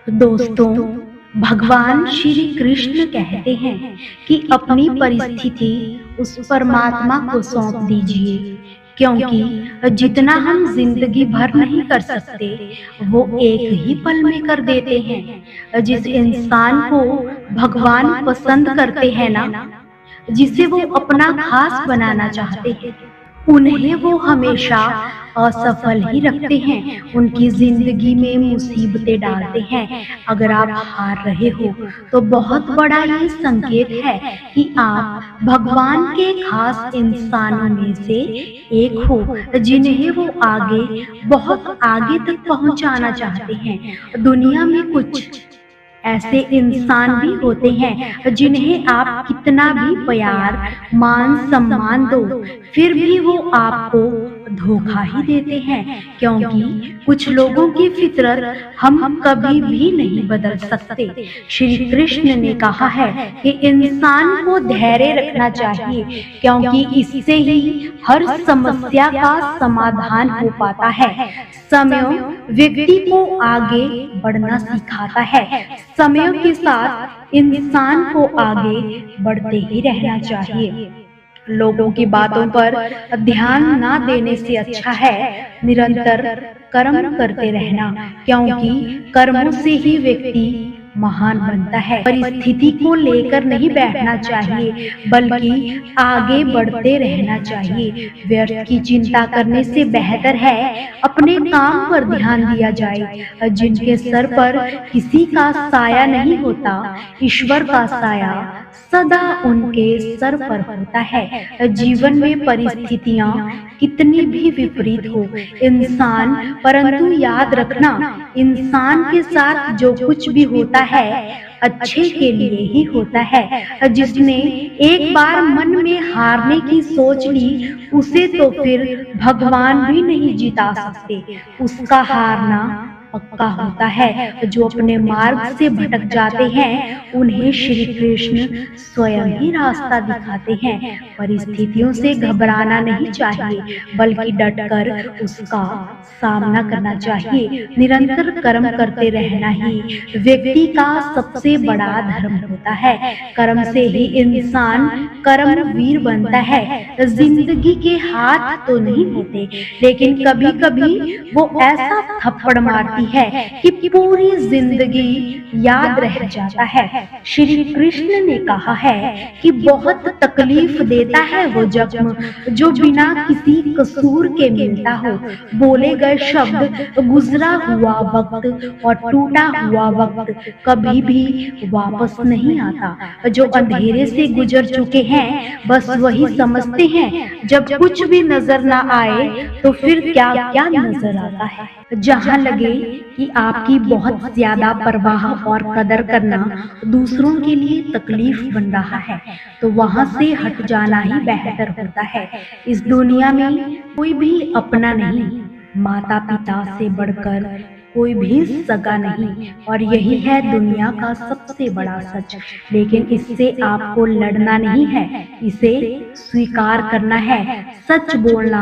दोस्तों, भगवान श्री कृष्ण कहते हैं कि अपनी परिस्थिति उस परमात्मा को सौंप दीजिए, क्योंकि जितना हम जिंदगी भर नहीं कर सकते, वो एक ही पल में कर देते हैं। जिस इंसान को भगवान पसंद करते हैं ना, जिसे वो अपना खास बनाना चाहते हैं, उन्हें वो हमेशा असफल ही रखते हैं, उनकी ज़िंदगी में मुसीबतें डालते हैं। अगर आप हार रहे हो, तो बहुत बड़ा ये संकेत है कि आप भगवान के खास इंसानों में से एक हो, जिन्हें वो आगे, बहुत आगे तक पहुंचाना चाहते हैं। दुनिया में कुछ ऐसे इंसान भी होते हैं जिन्हें आप कितना भी प्यार, मान सम्मान दो, फिर भी वो आपको धोखा ही देते हैं, क्योंकि कुछ लोगों की फितरत हम कभी भी नहीं बदल सकते। श्री कृष्ण ने कहा है कि इंसान को धैर्य रखना चाहिए, क्योंकि इससे ही हर समस्या का समाधान हो पाता है। समय व्यक्ति को आगे बढ़ना सिखाता है। समय के साथ इंसान को आगे बढ़ते ही रहना चाहिए। लोगों की बातों पर ध्यान ना देने से अच्छा है निरंतर कर्म करते रहना, क्योंकि कर्मों से ही व्यक्ति महान बनता है। परिस्थिति को लेकर नहीं बैठना चाहिए, बल्कि आगे बढ़ते रहना चाहिए। व्यर्थ की चिंता करने से बेहतर है अपने काम पर ध्यान दिया जाए। जिनके सर पर किसी का साया नहीं होता, ईश्वर का साया सदा उनके सर पर होता है। जीवन में परिस्थितियां कितनी भी विपरीत हो, इंसान, परंतु याद रखना, इंसान के साथ जो कुछ भी होता है अच्छे के लिए ही होता है। जिसने एक बार मन में हारने की सोच ली, उसे तो फिर भगवान भी नहीं जिता सकते। उसका हारना पक्का होता है। जो अपने मार्ग से भटक जाते हैं, उन्हें श्री कृष्ण स्वयं ही रास्ता दिखाते हैं। परिस्थितियों से घबराना नहीं चाहिए, बल्कि डटकर उसका सामना करना चाहिए। निरंतर कर्म करते रहना ही व्यक्ति का सबसे बड़ा धर्म होता है। कर्म से ही इंसान कर्मवीर बनता है। जिंदगी के हाथ तो नहीं होते, लेकिन कभी कभी वो ऐसा थप्पड़ मारती है कि पूरी जिंदगी याद रह जाता है। श्री कृष्ण ने कहा है कि बहुत तकलीफ देता है वो जख्म जो बिना किसी कसूर के मिलता हो। बोले गए शब्द, गुजरा हुआ वक्त और टूटा हुआ वक्त कभी भी वापस नहीं आता। जो अंधेरे से गुजर चुके हैं, बस वही समझते हैं जब कुछ भी नजर ना आए तो फिर क्या क्या नजर आता है। जहाँ लगे कि आपकी बहुत ज्यादा परवाह और कदर करना दूसरों के लिए तकलीफ बन रहा है, तो वहां से हट जाना ही बेहतर होता है। इस दुनिया में कोई भी अपना नहीं, माता पिता से बढ़कर कोई भी सगा नहीं, और यही है दुनिया का सबसे बड़ा सच। लेकिन इससे आपको लड़ना नहीं है, इसे स्वीकार करना है। सच बोलना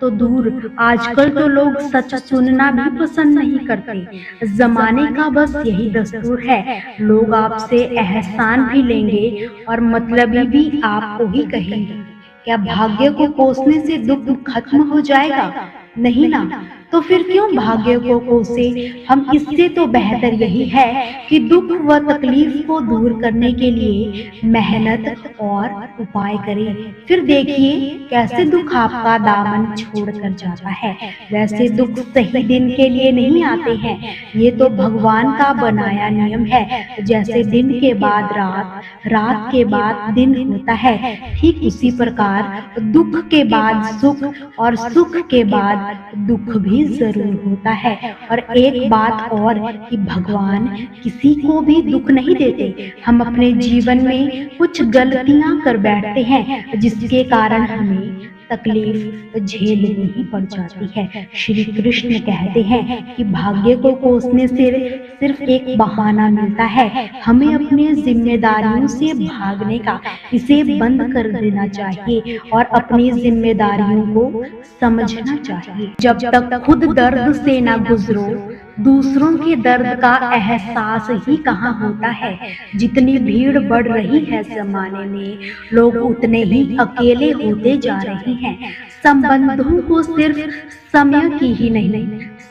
तो दूर, आजकल तो लोग सच सुनना भी पसंद नहीं करते। जमाने का बस यही दस्तूर है। लोग आपसे एहसान भी लेंगे और मतलबी भी आपको ही कहेंगे। क्या भाग्य को कोसने से दुख खत्म हो जाएगा? नहीं ना। तो फिर क्यों भाग्य को कोसे? हम इससे तो बेहतर यही है कि दुख व तकलीफ को दूर करने के लिए मेहनत और उपाय करें। फिर देखिए कैसे दुख आपका दामन छोड़कर जाता है। वैसे दुख सही दिन के लिए नहीं आते हैं, ये तो भगवान का बनाया नियम है। जैसे दिन के बाद रात, रात के बाद दिन होता है, ठीक उसी प्रकार दुख के बाद सुख और सुख के बाद दुख भी जरूर होता है। और एक बात और कि भगवान किसी को भी दुख नहीं देते। हम अपने जीवन में कुछ गलतियां कर बैठते हैं, जिसके कारण हमें तकलीफ झेलनी ही पड़ जाती है। श्री कृष्ण कहते हैं कि भाग्य को कोसने से सिर्फ एक बहाना मिलता है। हमें अपनी जिम्मेदारियों से भागने का, इसे बंद कर देना चाहिए और अपनी जिम्मेदारियों को समझना चाहिए। जब तक खुद दर्द से ना गुजरो, दूसरों के दर्द का एहसास ही कहाँ होता है। जितनी भीड़ बढ़ रही है जमाने में, लोग उतने ही अकेले होते जा रहे हैं। संबंधों को सिर्फ समय की ही नहीं,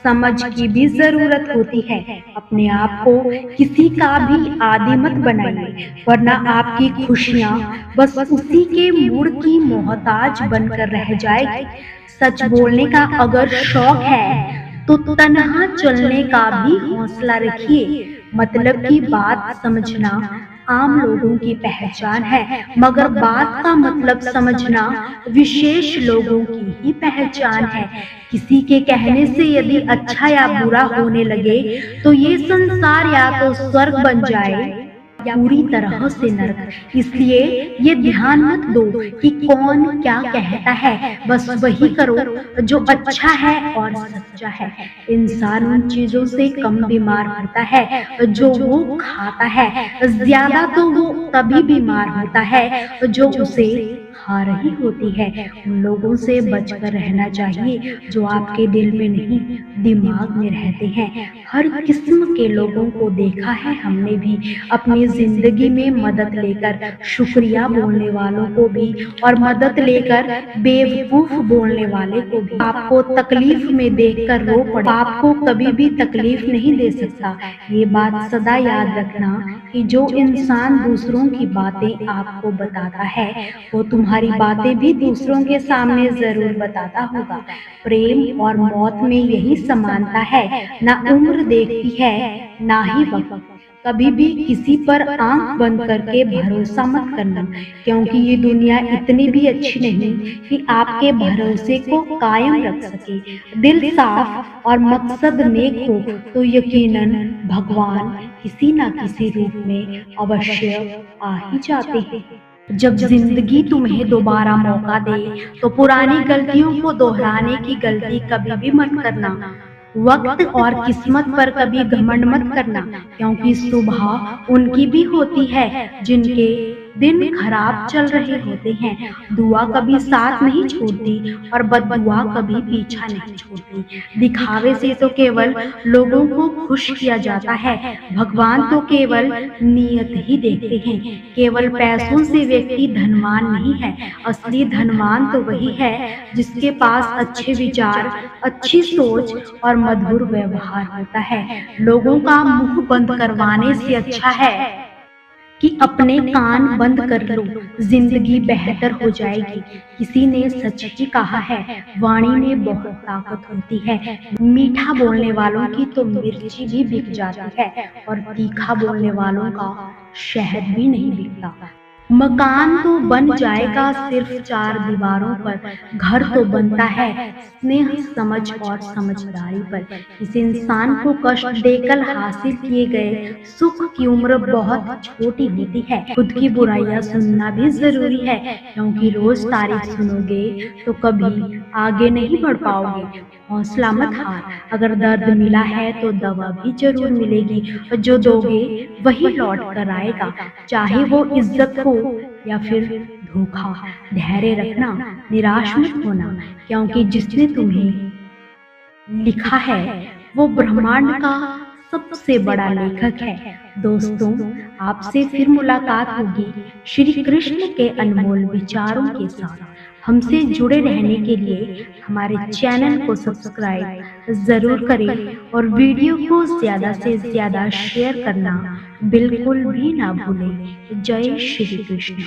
समझ की भी जरूरत होती है। अपने आप को किसी का भी आदी मत बनाइए, वरना आपकी खुशियाँ बस उसी के मूड की मोहताज बनकर रह जाएगी। सच बोलने का अगर शौक है तो तन्हा चलने का भी हौसला रखिए। मतलब की बात समझना आम लोगों की पहचान है, मगर बात का मतलब समझना विशेष लोगों की ही पहचान है। किसी के कहने से यदि अच्छा या बुरा होने लगे तो ये संसार या तो स्वर्ग बन जाए या पूरी तरह से नरक। इसलिए ये ध्यान मत दो कि कौन क्या कहता है, बस वही करो जो अच्छा है और सच्चा है। इंसान उन चीजों से कम बीमार होता है जो वो खाता है, ज्यादा तो वो तभी बीमार होता है जो उसे खा रही होती है। उन लोगों से बचकर रहना चाहिए जो आपके दिल में नहीं, दिमाग में रहते हैं। हर किस्म के लोगों को देखा है हमने भी अपनी जिंदगी में, मदद लेकर शुक्रिया बोलने वालों को भी और मदद लेकर बेवकूफ बोलने वाले को भी। आपको तकलीफ में देखकर रो पड़े, आपको कभी भी तकलीफ नहीं दे सकता। ये बात सदा याद रखना कि जो इंसान दूसरों की बातें आपको बताता है वो तुम्हारी बातें भी दूसरों के सामने जरूर बताता होगा। प्रेम और मौत में यही समानता है, ना उम्र देखती है ना ही वक्त। कभी भी किसी पर आंख बंद करके भरोसा मत करना, क्योंकि ये दुनिया इतनी भी अच्छी नहीं कि आपके भरोसे को कायम रख सके। दिल साफ और मकसद नेक हो तो यकीनन भगवान किसी न किसी रूप में अवश्य आ ही जाते हैं। जब जिंदगी तुम्हें दोबारा मौका दे तो पुरानी गलतियों को दोहराने की गलती कभी भी मत करना। वक्त और किस्मत पर कभी घमंड मत करना, क्योंकि सुबह उनकी भी होती है जिनके दिन खराब चल रहे होते हैं। दुआ कभी साथ नहीं छोड़ती और बददुआ कभी पीछा नहीं छोड़ती। दिखावे से तो केवल लोगों को खुश किया जाता है, भगवान तो केवल नीयत ही देखते हैं। केवल पैसों से व्यक्ति धनवान नहीं है, असली धनवान तो वही है जिसके पास अच्छे विचार, अच्छी सोच और मधुर व्यवहार होता है। लोगों का मुंह बंद करवाने से अच्छा है कि अपने कान बंद कर लो, जिंदगी बेहतर हो जाएगी। किसी ने सच ही कहा है, वाणी में बहुत ताकत होती है। मीठा बोलने वालों की तो मिर्ची भी बिक जाती है और तीखा बोलने वालों का शहद भी नहीं बिकता। मकान तो बन जाएगा सिर्फ चार दीवारों पर, घर तो बनता है स्नेह, समझ और समझदारी पर। इस इंसान को कष्ट देकर हासिल किए गए सुख की उम्र बहुत छोटी होती है। खुद की बुराइयां सुनना भी जरूरी है, क्योंकि रोज तारीफ सुनोगे तो कभी आगे नहीं बढ़ पाओगे। हौसला मत हार, अगर दर्द मिला है तो दवा भी जरूर मिलेगी, और जो दोगे वही लौट कर आएगा, चाहे वो इज्जत हो या फिर धोखा। धैर्य रखना, निराश मत होना, क्योंकि जिसने तुम्हें लिखा है वो ब्रह्मांड का सबसे बड़ा लेखक है। दोस्तों, आपसे फिर मुलाकात होगी श्री कृष्ण के अनमोल विचारों के साथ। हमसे जुड़े रहने के लिए हमारे चैनल को सब्सक्राइब जरूर करें और वीडियो को ज्यादा से ज्यादा शेयर करना बिल्कुल भी ना भूलें। जय श्री कृष्ण।